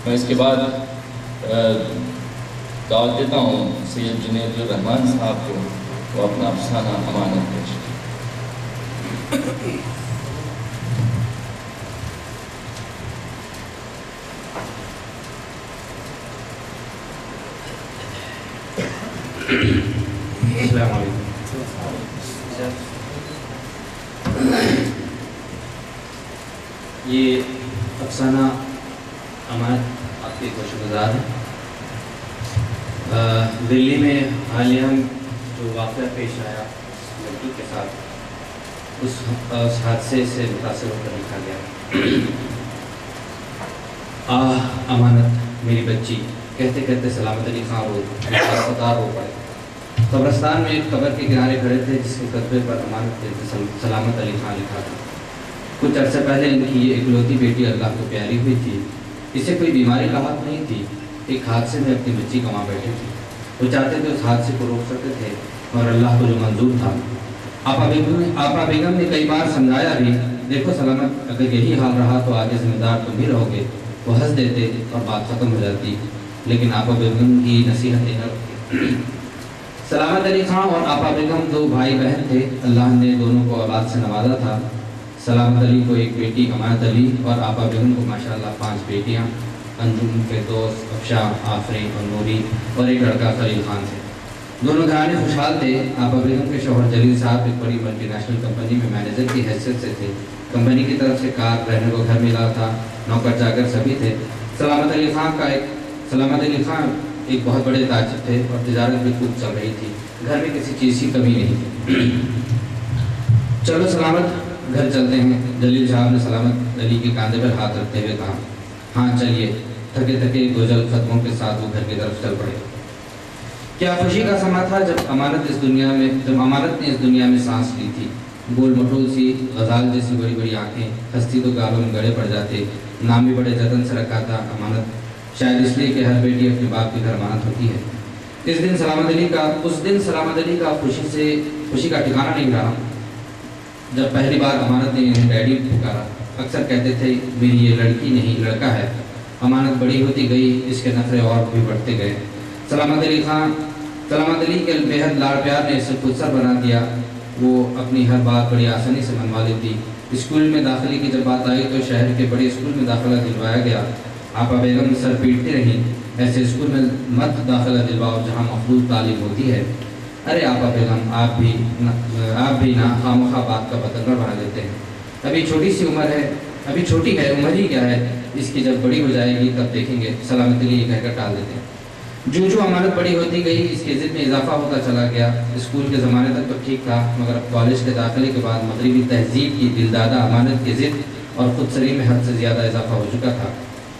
میں اس کے بعد دعوت دیتا ہوں سید جنید الرحمان صاحب کو، وہ اپنا افسانہ امانت پیش کریں۔ السلام علیکم۔ یہ افسانہ امانت آپ کے خوش گزار ہے۔ دلی میں حالیہ جو واقعہ پیش آیا لڑکی کے ساتھ، اس حادثے سے متاثر ہو کر لکھا گیا۔ امانت میری بچی، کہتے کہتے سلامت علی خان رو پڑے۔ قبرستان میں ایک قبر کے کنارے کھڑے تھے جس کے قطبے پر امانت سلامت علی خان لکھا تھا۔ کچھ عرصے پہلے ان کی یہ اکلوتی بیٹی اللہ کو پیاری ہوئی تھی۔ اسے کوئی بیماری لاحق نہیں تھی۔ ایک حادثے میں اپنی بچی گنوا بیٹھی تھی۔ وہ چاہتے تھے اس حادثے کو روک سکتے تھے، اور اللہ کو جو منظور تھا۔ آپا بیگم نے کئی بار سمجھایا بھی، دیکھو سلامت، اگر یہی حال رہا تو آگے ذمہ دار تم بھی رہو گے۔ وہ ہنس دیتے اور بات ختم ہو جاتی، لیکن آپا بیگم کی نصیحتیں نہ رکھتی۔ سلامت علی خان اور آپا بیگم دو بھائی بہن تھے۔ اللہ نے دونوں کو اولاد سے نوازا تھا۔ سلامت علی کو ایک بیٹی امانت علی اور آپا بیگم کو ماشاءاللہ 5 بیٹیاں، انجم، فردوس، افشا، آفرین اور نوری، اور ایک لڑکا خلیل خان تھے۔ دونوں گھرانے خوشحال تھے۔ آپا بیگم کے شوہر جلیل صاحب ایک بڑی ملٹی نیشنل کمپنی میں مینیجر کی حیثیت سے تھے۔ کمپنی کی طرف سے کار، رہنے کو گھر ملا تھا، نوکر چاکر سبھی تھے۔ سلامت علی خان ایک بہت بڑے تاجر تھے اور تجارت بھی خوب چل رہی تھی۔ گھر میں کسی چیز کی کمی نہیں تھی۔ چلو سلامت، گھر چلتے ہیں، جلیل صاحب نے سلامت علی کے کاندھے پر ہاتھ رکھتے ہوئے کہا۔ ہاں چلیے۔ تھکے تھکے گوجل قدموں کے ساتھ وہ گھر کی طرف چل پڑے۔ کیا خوشی کا سما تھا جب امانت نے اس دنیا میں سانس لی تھی۔ گول مٹول سی غزال جیسی بڑی بڑی آنکھیں، ہستی تو گالوں میں گڑے پڑ جاتے۔ نام بھی بڑے جتن سے رکھا تھا امانت، شاید اس لیے کہ ہر بیٹی اپنے باپ کے گھر امانت ہوتی ہے۔ اس دن سلامت علی کا خوشی کا ٹھکانہ نہیں رہا جب پہلی بار امانت نے انہیں ڈیڈی پکارا۔ اکثر کہتے تھے میری یہ لڑکی نہیں لڑکا ہے۔ امانت بڑی ہوتی گئی، اس کے نخرے اور بھی بڑھتے گئے۔ سلامت علی کے بےحد لاڑ پیار نے اسے خود سر بنا دیا۔ وہ اپنی ہر بات بڑی آسانی سے منوا لیتی۔ اسکول میں داخلے کی جب بات آئی تو شہر کے بڑے اسکول میں داخلہ دلوایا گیا۔ آپا بیگم سر پیٹتی رہیں، ایسے اسکول میں مت داخلہ دلواؤ جہاں مخلوط تعلیم ہوتی ہے۔ ارے آپا بیگم، آپ بھی نہ خواہ بات کا پتنگڑ بنا دیتے ہیں۔ ابھی چھوٹی ہے، عمر ہی کیا ہے، اس کی جب بڑی ہو جائے گی تب دیکھیں گے، سلامت علی یہ کہہ کر ٹال دیتے ہیں۔ جو امانت بڑی ہوتی گئی، اس کی ضد میں اضافہ ہوتا چلا گیا۔ اسکول کے زمانے تک تو ٹھیک تھا، مگر اب کالج کے داخلے کے بعد مغربی تہذیب کی دلدادہ امانت کی ضد اور خود سری میں حد سے زیادہ اضافہ ہو چکا تھا۔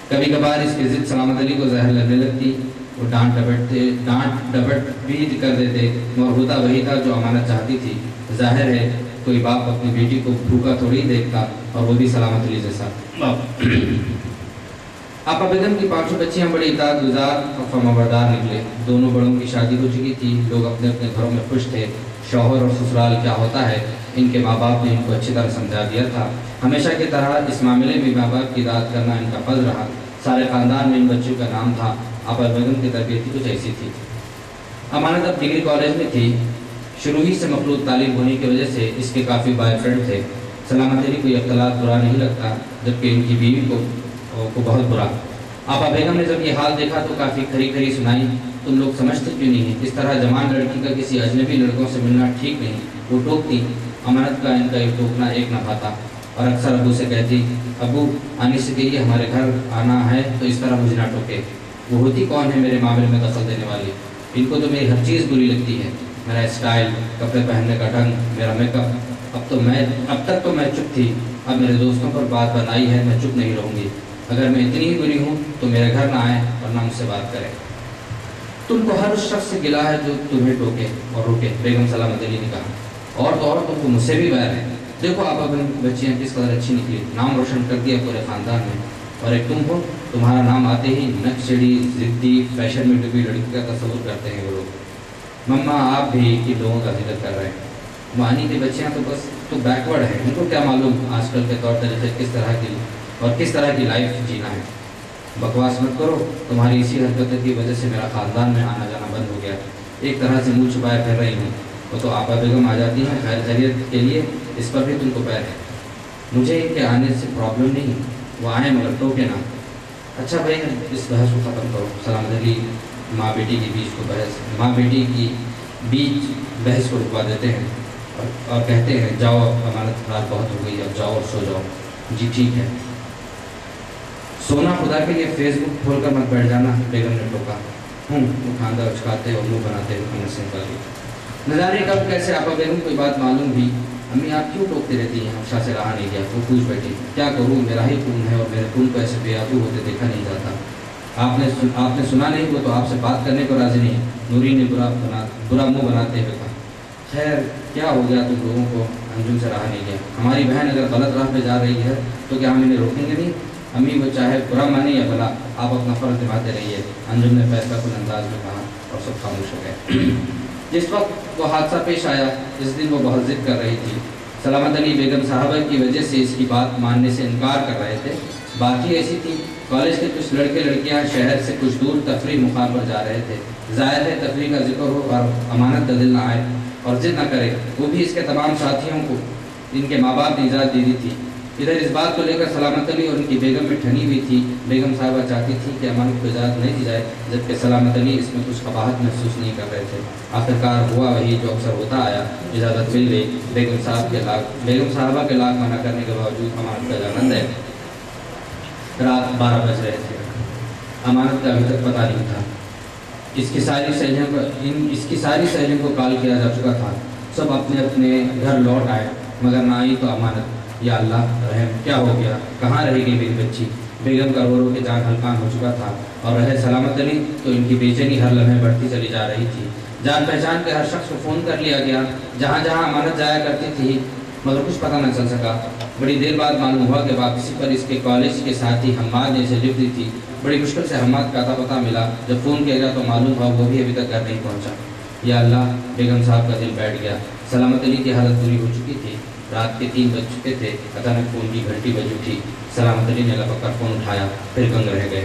کبھی کبھار اس کی ضد سلامت علی کو زہر لگنے لگتی۔ وہ ڈانٹ ڈپٹ بھی کر دیتے، مگر ہوتا وہی تھا جو امانت چاہتی تھی۔ ظاہر ہے کوئی باپ اپنی بیٹی کو بھوکا تھوڑی دیکھتا، اور وہ بھی سلامت علی جیسا۔ آپا بیگم کی 5 بچیاں بڑی اطاعت گزار اور فرمانبردار نکلے۔ دونوں بڑوں کی شادی ہو چکی تھی، لوگ اپنے اپنے گھروں میں خوش تھے۔ شوہر اور سسرال کیا ہوتا ہے، ان کے ماں باپ نے ان کو اچھی طرح سمجھا دیا تھا۔ ہمیشہ کی طرح اس معاملے میں ماں باپ کی اطاعت کرنا ان کا فرض رہا۔ سارے خاندان میں ان بچوں کا نام تھا۔ آپا بیگم کی تربیت کچھ ایسی تھی۔ امانت اب ڈگری کالج میں تھی۔ شروع ہی سے مخلوط تعلیم ہونے کی وجہ سے اس کے کافی بوائے فرینڈ تھے۔ سلامت علی کو یہ اختلاط برا نہیں لگتا، جبکہ ان کی بیوی کو بہت برا۔ آپا بیگم نے جب یہ حال دیکھا تو کافی کھری سنائی۔ تم لوگ سمجھتے کیوں نہیں، اس طرح جوان لڑکی کا کسی اجنبی لڑکوں سے ملنا ٹھیک نہیں۔ وہ ٹوکتی۔ امانت کا ان کا ایک ٹوکنا ایک نہ پاتا، اور اکثر ابو سے کہتی، ابو آنے سے کہیے ہمارے گھر آنا ہے تو اس طرح مجھے نہ ٹوکے۔ وہ ہوتی کون ہے میرے معاملے میں دخل دینے والی؟ ان کو تو میری ہر چیز بری لگتی ہے، میرا اسٹائل، کپڑے پہننے کا ڈھنگ، میرا میک اپ۔ اب تک تو میں چپ تھی، اب میرے دوستوں پر بات بنائی ہے، میں چپ نہیں رہوں گی۔ اگر میں اتنی ہی بری ہوں تو میرے گھر نہ آئے اور نہ مجھ سے بات کرے۔ تم کو ہر اس شخص سے گلا ہے جو تمہیں ٹوکے اور روکے، بیگم سلامت علی نے کہا۔ اور تو اور تم کو مجھ سے بھی ویر ہے۔ دیکھو آپ اپنی بچیاں کس قدر اچھی نکلی، نام روشن کر دیا پورے خاندان میں۔ اور ایک تم ہو، تمہارا نام آتے ہی نکچڑی، ضدی، فیشن میں ڈوبی لڑکی کا تصور کرتے ہیں وہ لوگ۔ مما آپ بھی کہ لوگوں کا ذکر کر رہے ہیں، مانی کی بچیاں تو بس بیکورڈ ہیں، ان کو کیا معلوم آج کل کے طور طریقے کس طرح کی لائف جینا ہے۔ बकवास मत करो, तुम्हारी इसी हरकतों की वजह से मेरा ख़ानदान में आना जाना बंद हो गया। एक तरह से मुँह छुपाए फिर रही हूँ। वो तो आपा बेगम आ जाती हैं खैर खैरियत के लिए, इस पर भी तुमको पैर है। मुझे इनके आने से प्रॉब्लम नहीं, वो आए मगर टोके ना। अच्छा भाई इस बहस को ख़त्म करो। सलामत अली माँ बेटी के बीच को माँ बेटी की बीच बहस को रुकवा देते हैं और कहते हैं जाओ अमानत रात बहुत हो गई, अब जाओ और सो जाओ। जी ठीक है। सोना खुदा के लिए फेसबुक खोलकर मत बैठ जाना, बेगम ने टोका। वो खांदा उचकाते और मुँह बनाते हुए कमरे से निकल गई। न जाने कब कैसे आपा बेगम कोई बात मालूम हुई। अम्मी आप क्यों टोकती रहती हैं? हफ्सा से रहा नहीं गया, वो पूछ बैठी। क्या करूँ, मेरा ही खून है और मेरे खून को ऐसे बेआबू होते देखा नहीं जाता। आपने सुना नहीं, वो तो आपसे बात करने को राजी नहीं। नूरी ने बुरा मुँह बनाते हुए कहा। खैर क्या हो गया तुम लोगों को? अंजुम से रहा नहीं गया। हमारी बहन अगर गलत राह पे जा रही है तो क्या हम इन्हें रोकेंगे नहीं? अम्मी वो चाहे बुरा माने या भला, आप अपना फ़र्ज निभाते रहिए, अंजुम ने फैसला कुल अंदाज में कहा और सब खामोश हो गए। जिस वक्त वो हादसा पेश आया इस दिन वो बहुत ज़िद कर रही थी। सलामत अली बेगम साहबा की वजह से इसकी बात मानने से इनकार कर रहे थे। बाकी ऐसी थी, कॉलेज के कुछ लड़के लड़कियां शहर से कुछ दूर तफरीह मुकाम पर जा रहे थे। ज़ाहिर है तफरीह का जिक्र हो और अमानत का दिल न आए और ज़िद न करे, वो भी इसके तमाम साथियों को इनके माँ बाप ने इजाज़त दे दी थी। इधर इस बात को लेकर सलामत अली और उनकी बेगम में ठनी हुई थी। बेगम साहबा चाहती थी कि अमानत को इजाज़त नहीं दी जाए, जबकि सलामत अली इसमें कुछ कबाहत महसूस नहीं कर रहे थे। आखिरकार हुआ वही जो अक्सर होता आया, इजाज़त मिल गई। बेगम साहबा के लाख मना करने के बावजूद अमानत का जाना तय। रात 12 बज रहे थे। अमानत का अभी तक पता नहीं था। इसकी सारी सहेलियों को कॉल किया जा चुका था। सब अपने अपने घर लौट आए मगर ना आई तो अमानत। या अल्लाह रहम, क्या हो गया? कहाँ रहेगी मेरी बच्ची? बेगम का रो रो के जान हल्कान हो चुका था और रहे सलामत अली तो इनकी बेचैनी हर लम्हे बढ़ती चली जा रही थी। जान पहचान के हर शख्स को फ़ोन कर लिया गया, जहाँ जहाँ अमानत जाया करती थी, मगर कुछ पता न चल सका। बड़ी देर बाद मालूम हुआ कि वापसी पर इसके कॉलेज के साथी हम्माद ने इसे लिफ्ट दी थी। बड़ी मुश्किल से हम्माद का अता पता मिला। जब फ़ोन किया गया तो मालूम हुआ वो भी अभी तक घर नहीं पहुँचा। या अल्लाह, बेगम साहब का दिल बैठ गया। सलामत अली की हालत बुरी हो चुकी थी। रात के 3 बज चुके थे। अचानक फ़ोन की घंटी बज उठी। सलामत अली ने लपक कर फ़ोन उठाया, फिर दंग रह गए।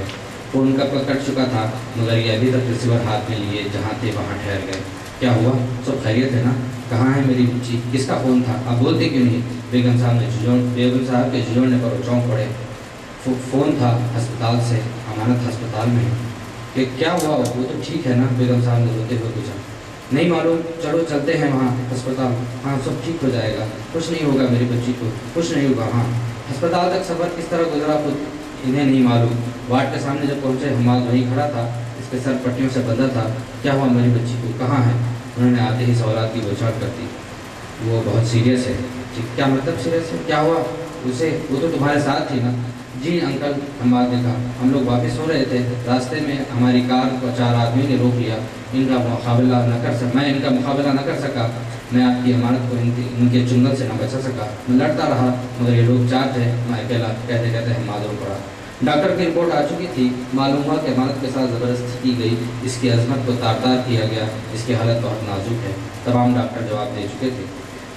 फ़ोन का कट चुका था मगर ये अभी तक रिसीवर हाथ में लिए जहाँ थे वहाँ ठहर गए। क्या हुआ? सब खैरियत है ना? कहाँ है मेरी बच्ची? किसका फ़ोन था? आप बोलते क्यों नहीं? बेगम साहब के झुंझोड़ने पर चौंक पड़े। फ़ोन था अस्पताल से, अमानत अस्पताल में। कि क्या हुआ? वो तो ठीक है ना? बेगम साहब ने रोते हुए पूछा। नहीं मालूम, चलो चलते हैं वहाँ अस्पताल। हाँ सब ठीक हो जाएगा, कुछ नहीं होगा मेरी बच्ची को, कुछ नहीं होगा। हाँ अस्पताल तक सफ़र किस तरह गुजरा खुद इन्हें नहीं मालूम। वार्ड के सामने जब पहुँचे हमाद वहीं खड़ा था, इसके सर पट्टियों से बंधा था। क्या हुआ मेरी बच्ची को? कहाँ है? उन्होंने आते ही सवालात की बौछार कर दी। वो बहुत सीरियस है। क्या मतलब सीरियस है? क्या हुआ उसे? वो तो तुम्हारे साथ थी ना? जी अंकल, हम्माद ने कहा। हम लोग वापस हो रहे थे, रास्ते में हमारी कार को 4 आदमियों ने रोक लिया। मैं इनका मुकाबला न कर सका। मैं आपकी अमानत को इनके चुंगल से न बचा सका। मैं लड़ता रहा मगर ये लोग 4 थे, मैं अकेला। कहते कहते हम्माद रो पड़ा। डॉक्टर की रिपोर्ट आ चुकी थी। मालूम हुआ कि अमानत के साथ ज़बरदस्ती की गई। इसकी अजमत को तार किया गया। इसकी हालत बहुत नाजुक है। तमाम डॉक्टर जवाब दे चुके थे।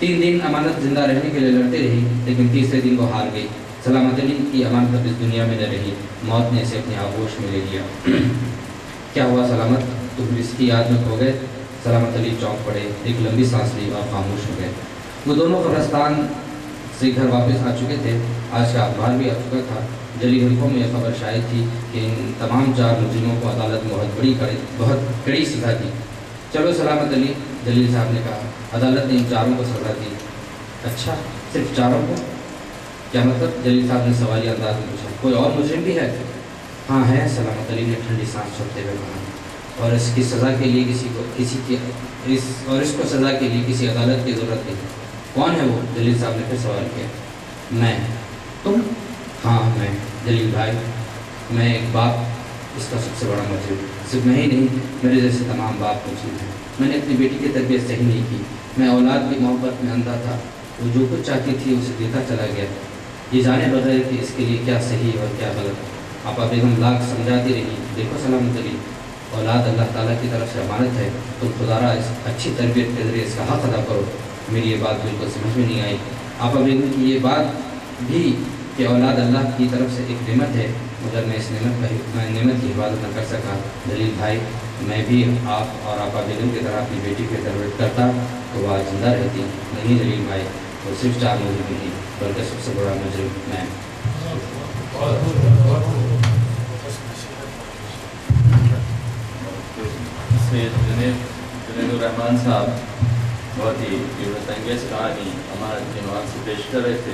3 दिन अमानत जिंदा रहने के लिए लड़ती रही, लेकिन तीसरे दिन वो हार गई। सलामत अली की अमानत अब इस दुनिया में न रही। मौत ने इसे अपने आगोश में ले लिया। क्या हुआ सलामत? तुम इसकी याद में खो गए? सलामत अली चौंक पड़े, एक लंबी सांस ली और खामोश हो गए। वो दोनों कब्रिस्तान से घर वापस आ चुके थे। आज का अखबार भी आ चुका था। जली हल्कों में यह खबर शायद थी कि इन तमाम 4 मुजरिमों को अदालत में बहुत कड़ी सज़ा दी। चलो सलामत अली, जलील साहब ने कहा। अदालत ने इन 4 को सज़ा दी। अच्छा, सिर्फ 4 को? क्या मतलब? जलील साहब ने सवालिया अंदाज में पूछा। कोई और मुजरिम भी है? हाँ है, सलामत अली ने ठंडी सांस छोड़ते हुए कहा। और इसकी सज़ा के लिए इसको सज़ा के लिए किसी अदालत की ज़रूरत नहीं। कौन है वो? जलील साहब ने फिर सवाल किया। मैं। तुम? हाँ मैं। जलील भाई, मैं एक बाप, इसका सबसे बड़ा मुजरिम। सिर्फ मैं ही नहीं, मेरे जैसे तमाम बाप मुजरिम हैं। मैंने अपनी बेटी की तरबियत सही नहीं की। मैं औलाद की मोहब्बत में अंधा था। वो जो कुछ चाहती थी उसे देता चला गया, ये जाने बगैर कि इसके लिए क्या सही और क्या गलत। आपा बेगम लाख समझाती रही। देखो सलामत अली, औलाद अल्लाह ताला की तरफ से अमानत है। तुम खुदारा इस अच्छी तरबियत के ज़रिए इसका हक़ अदा करो। मेरी ये बात बिल्कुल समझ में नहीं आई। आपा बेगम की ये बात भी कि औलाद अल्लाह की तरफ से एक नेमत है, مگر میں اس نعمت کی حفاظت نہ کر سکا۔ دلیل بھائی، میں بھی آپ اور آپا بیگم کی طرح اپنی بیٹی کی تربیت کرتا تو وہ آج زندہ رہتی۔ نہیں دلیل بھائی، وہ صرف 4 مجرم نہیں بلکہ سب سے بڑا مجرم میں۔ سید جنید الرحمان صاحب بہت ہی عبرت انگیز کہانی ہمارے عنوان سے پیش کر رہے تھے۔